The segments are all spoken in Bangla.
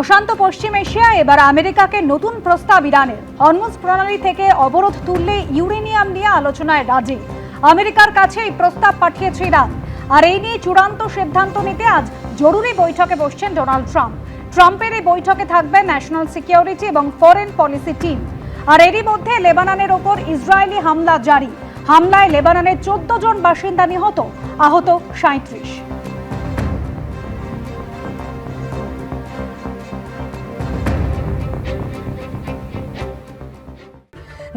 অশান্ত পশ্চিম এশিয়া এবার আমেরিকাকে নতুন প্রস্তাব ইরানের। হরমুজ প্রণালী থেকে অবরোধ তুললে ইউরেনিয়াম নিয়ে আলোচনায় রাজি। আমেরিকার কাছে এই প্রস্তাব পাঠিয়েছে ইরান। আর এই নিয়ে চূড়ান্ত সিদ্ধান্ত নিতে আজ জরুরি বৈঠকে বসছেন ডোনাল্ড ট্রাম্প। ট্রাম্পের এই বৈঠকে থাকবে ন্যাশনাল সিকিউরিটি এবং ফরেন পলিসি টিম। আর এরই মধ্যে লেবাননের ওপর ইসরায়েলি হামলা জারি। হামলায় লেবাননের 14 জন বাসিন্দা নিহত, আহত 37।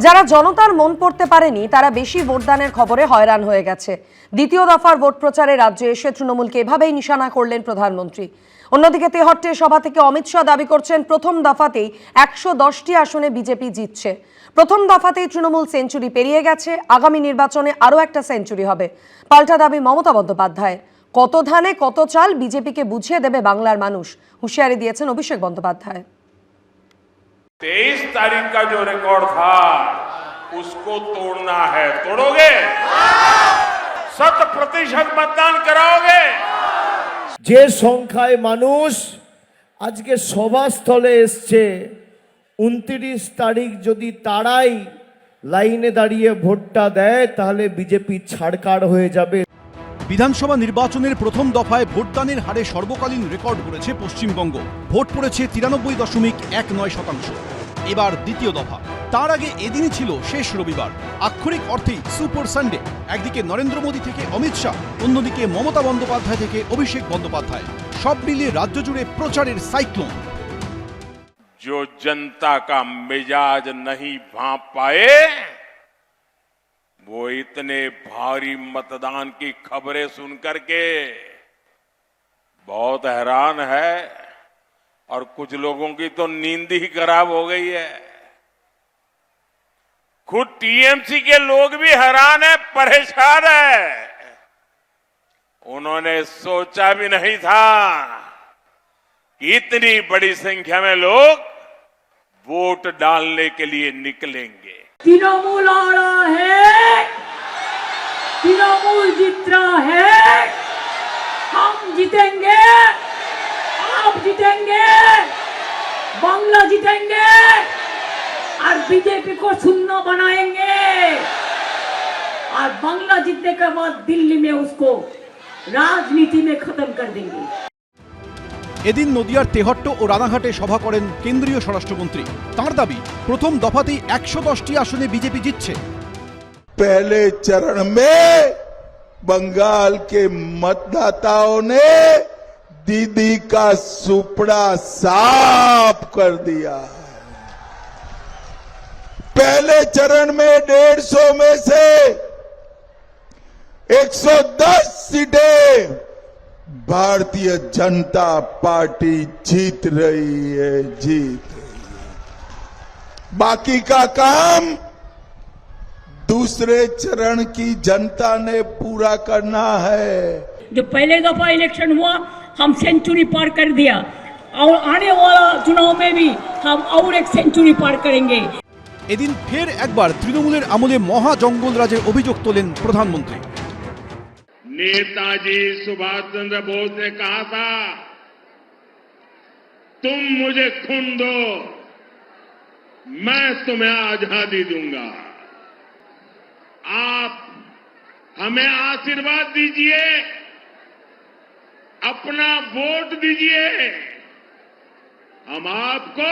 যারা জনতার মন পড়তে পারেনি তারা বেশি ভোটদানের খবরে হয়রান হয়ে গেছে। দ্বিতীয় দফার ভোট প্রচারে রাজ্যে এসে তৃণমূলকে এভাবেই নিশানা করলেন প্রধানমন্ত্রী। অন্যদিকে তেহট্টে সভা থেকে অমিত শাহ দাবি করছেন প্রথম দফাতেই 110টি আসনে বিজেপি জিতছে। প্রথম দফাতেই তৃণমূল সেঞ্চুরি পেরিয়ে গেছে, আগামী নির্বাচনে আরও একটা সেঞ্চুরি হবে। পাল্টা দাবি মমতা বন্দ্যোপাধ্যায়ের। কত ধানে কত চাল বিজেপিকে বুঝিয়ে দেবে বাংলার মানুষ, হুঁশিয়ারি দিয়েছেন অভিষেক বন্দ্যোপাধ্যায়। 23 तारीख का जो रिकॉर्ड था उसको तोड़ना है। तोड़ोगे? 100% मतदान कराओगे? যে সংখ্যায় মানুষ আজকে সভাস্থলে এসছে, 29 তারিখ যদি তারাই লাইনে দাঁড়িয়ে ভোটটা দেয় তাহলে বিজেপি ছাড়কার হয়ে যাবে। বিধানসভা নির্বাচনের প্রথম দফায় ভোটদানের হারে সর্বকালীন রেকর্ড করেছে পশ্চিমবঙ্গ। ভোট পড়েছে 93.19%। এবার দ্বিতীয় দফা। তার আগে এদিনই ছিল শেষ রবিবার, আক্ষরিক অর্থেই সুপার সানডে। একদিকে নরেন্দ্র মোদী থেকে অমিত শাহ, অন্যদিকে মমতা বন্দ্যোপাধ্যায় থেকে অভিষেক বন্দ্যোপাধ্যায়। সব মিলিয়ে রাজ্য জুড়ে প্রচারের সাইক্লোন। जो जनता का मिजाज नहीं भांप पाए वो इतने भारी मतदान की खबरें सुनकर के बहुत हैरान है और कुछ लोगों की तो नींद ही खराब हो गई है। खुद टीएमसी के लोग भी हैरान है, परेशान है। उन्होंने सोचा भी नहीं था कि इतनी बड़ी संख्या में लोग वोट डालने के लिए निकलेंगे। तृणमूल आ रहा है, तृणमूल जीत रहा है। हम जीतेंगे, आप जीतेंगे, बांग्ला जीतेंगे और बीजेपी को शून्य बनाएंगे। और बांग्ला जीतने के बाद दिल्ली में उसको राजनीति में खत्म कर देंगे। এদিন নদিয়ার তেহট্ট ও রানাঘাটে সভা করেন কেন্দ্রীয় স্বরাষ্ট্রমন্ত্রী। তাঁর দাবি প্রথম দফাতেই 110টি আসনে বিজেপি জিতছে। पहले चरण में बंगाल के मतदाताओं ने दीदी का सुपड़ा साफ कर दिया। पहले चरण में 150 में से 110 सीटें भारतीय जनता पार्टी जीत रही है, जीत रही है। बाकी का काम दूसरे चरण की जनता ने पूरा करना है। जो पहले दफा इलेक्शन हुआ हम सेंचुरी पार कर दिया और आने वाला चुनाव में भी हम और एक सेंचुरी पार करेंगे। এদিন ফের একবার তৃণমূলের আমলে মহা জঙ্গলরাজের অভিযোগ তোলেন প্রধানমন্ত্রী। नेताजी सुभाष चंद्र बोस ने कहा था, तुम मुझे खून दो, मैं तुम्हें आजादी दूंगा। आप हमें आशीर्वाद दीजिए, अपना वोट दीजिए, हम आपको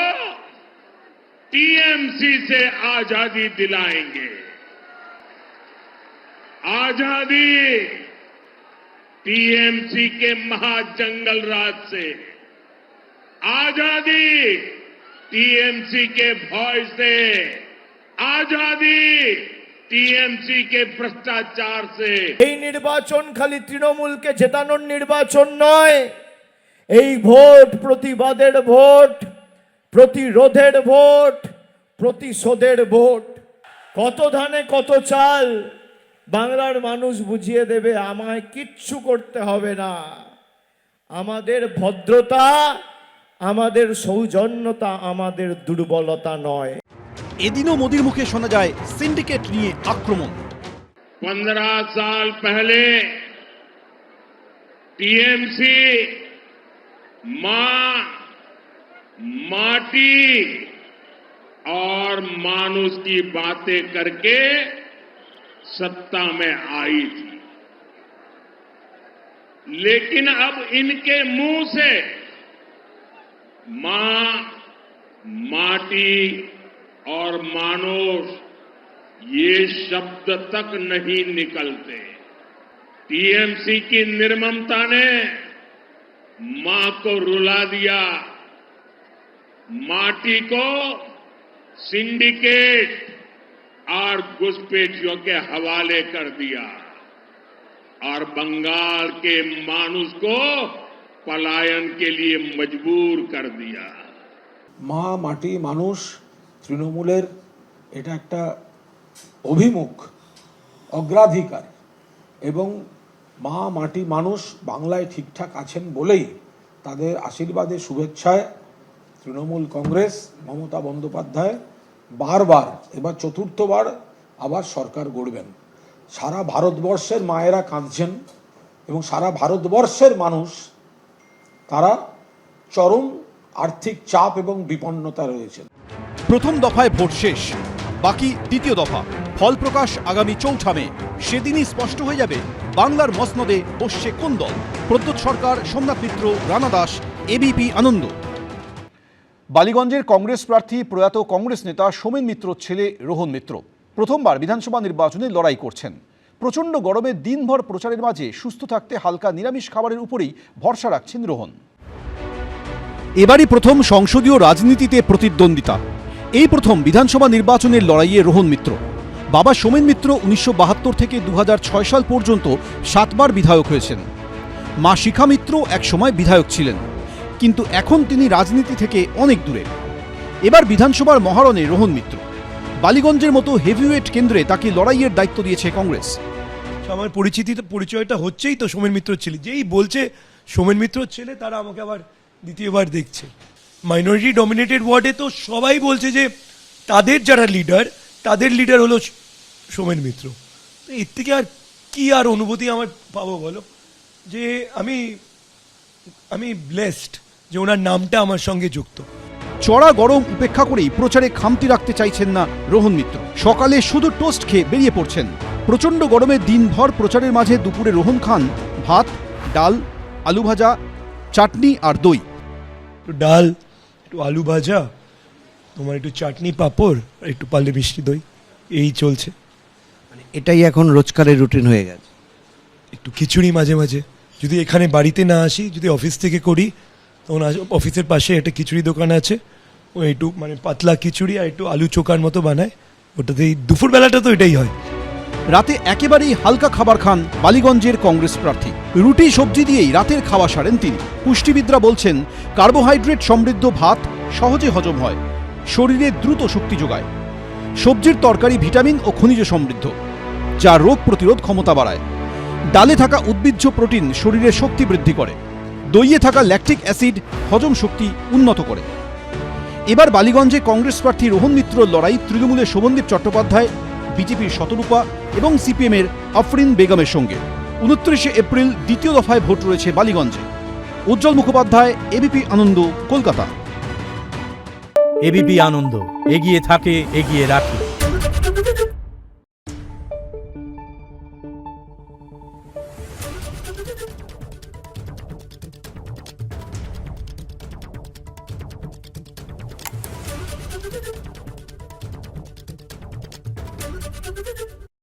टीएमसी से आजादी दिलाएंगे। आजादी टीएमसी के महाजंगल राज से, आजादी टीएमसी के भय से, आजादी टीएमसी के भ्रष्टाचार से। এই নির্বাচন খালি তৃণমূলকে জেতানোর নির্বাচন নয়, এই ভোট প্রতিবাদের ভোট, প্রতিরোধের ভোট, প্রতিশোধের ভোট। কত ধানে কত চাল বাংলার মানুষ বুঝিয়ে দেবে। আমায় কিচ্ছু করতে হবে না। আমাদের ভদ্রতা, আমাদের সৌজন্যতা আমাদের দুর্বলতা নয়। এদিনও মোদির মুখে শোনা যায় সিন্ডিকেট নিয়ে আক্রমণ। 15 साल पहले टीएमसी मां माटी और मानुष की बातें करके सत्ता में आई थी, लेकिन अब इनके मुंह से मां, माटी और मानुष ये शब्द तक नहीं निकलते। टीएमसी की निर्ममता ने मां को रुला दिया, माटी को सिंडिकेट और घुसपैठियों के हवाले कर दिया और बंगाल के मानुष को पलायन के लिए मजबूर कर दिया। মা মাটি মানুষ তৃণমূলের এটা একটা অভিমুখ, অগ্রাধিকার, এবং মা মাটি মানুষ বাংলায় ঠিকঠাক আছেন বলেই তাদের আশীর্বাদে শুভেচ্ছায় তৃণমূল কংগ্রেস মমতা বন্দ্যোপাধ্যায় বারবার, এবার চতুর্থবার আবার সরকার গড়বেন। সারা ভারতবর্ষের মায়েরা কাঁদছেন এবং সারা ভারতবর্ষের মানুষ তারা চরম আর্থিক চাপ এবং বিপন্নতা রয়েছেন। প্রথম দফায় ভোট শেষ, বাকি দ্বিতীয় দফা। ফল প্রকাশ আগামী 4 মে। সেদিনই স্পষ্ট হয়ে যাবে বাংলার মসনদে বসছে কোন দল। প্রদ্যোৎ সরকার, সোমনাথ মিত্র, রানা দাস, এবিপি আনন্দ। বালিগঞ্জের কংগ্রেস প্রার্থী প্রয়াত কংগ্রেস নেতা সোমেন মিত্রর ছেলে রোহন মিত্র প্রথমবার বিধানসভা নির্বাচনে লড়াই করছেন। প্রচণ্ড গরমে দিনভর প্রচারের মাঝে সুস্থ থাকতে হালকা নিরামিষ খাবারের উপরেই ভরসা রাখছেন রোহন। এবারই প্রথম সংসদীয় রাজনীতিতে প্রতিদ্বন্দ্বিতা। এই প্রথম বিধানসভা নির্বাচনের লড়াইয়ে রোহন মিত্র। বাবা সোমেন মিত্র 1972 থেকে 2006 সাল পর্যন্ত 7 বার বিধায়ক হয়েছেন। মা শিখা মিত্র একসময় বিধায়ক ছিলেন, কিন্তু এখন তিনি রাজনীতি থেকে অনেক দূরে। এবার বিধানসভার মহারণে রোহন মিত্র। বালিগঞ্জের মতো হেভিওয়েট কেন্দ্রে তাকে লড়াইয়ের দায়িত্ব দিয়েছে কংগ্রেস। আমার পরিচয়টা হচ্ছেই তো সোমেন মিত্রর ছেলে। যেই বলছে সোমেন মিত্রর ছেলে, তারা আমাকে আবার দ্বিতীয়বার দেখছে। মাইনরিটি ডমিনেটেড ওয়ার্ডে তো সবাই বলছে যে তাদের যারা তাদের লিডার হলো সোমেন মিত্র। এর থেকে আর কি আর অনুভূতি আমার পাবো বলো, যে আমি ব্লেসড যে ওনার নামটা আমার সঙ্গে যুক্ত। চড়া গরম উপেক্ষা করেই প্রচারে খামতি রাখতে চাইছেন না রোহন মিত্র। সকালে শুধু টোস্ট খেয়ে বেরিয়ে পড়ছেন। প্রচণ্ড গরমে দিনভর প্রচারের মাঝে দুপুরে রোহন খান ভাত, ডাল, আলু ভাজা, চাটনি আর দই। একটু ডাল, একটু আলু ভাজা, তোমার একটু চাটনি, পাঁপড়, আর একটু পারলে মিষ্টি দই, এই চলছে। মানে এটাই এখন রোজকারের রুটিন হয়ে গেছে। একটু খিচুড়ি মাঝে মাঝে, যদি এখানে বাড়িতে না আসি, যদি অফিস থেকে করি, তখন অফিসের পাশে একটা খিচুড়ি দোকান আছে, ও একটু মানে পাতলা খিচুড়ি আর একটু আলু চোখার মতো বানায়, ওটাতেই দুপুরবেলাটা তো এটাই হয়। রাতে একেবারেই হালকা খাবার খান বালিগঞ্জের কংগ্রেস প্রার্থী। রুটি সবজি দিয়েই রাতের খাওয়া সারেন তিনি। পুষ্টিবিদরা বলছেন কার্বোহাইড্রেট সমৃদ্ধ ভাত সহজে হজম হয়, শরীরে দ্রুত শক্তি যোগায়। সবজির তরকারি ভিটামিন ও খনিজ সমৃদ্ধ, যা রোগ প্রতিরোধ ক্ষমতা বাড়ায়। ডালে থাকা উদ্ভিজ্জ প্রোটিন শরীরের শক্তি বৃদ্ধি করে। দইয়ে থাকা ল্যাকটিক অ্যাসিড হজম শক্তি উন্নত করে। এবার বালিগঞ্জে কংগ্রেস প্রার্থী রোহন মিত্রর লড়াই তৃণমূলের শোভনদীপ চট্টোপাধ্যায়, বিজেপির শতরূপা এবং সিপিএমের আফরিন বেগমের সঙ্গে। 29 এপ্রিল দ্বিতীয় দফায় ভোট রয়েছে বালিগঞ্জে। উজ্জ্বল মুখোপাধ্যায়, এবিপি আনন্দ, কলকাতা। এবিপি আনন্দ, এগিয়ে থাকে, এগিয়ে রাখে। Thank you.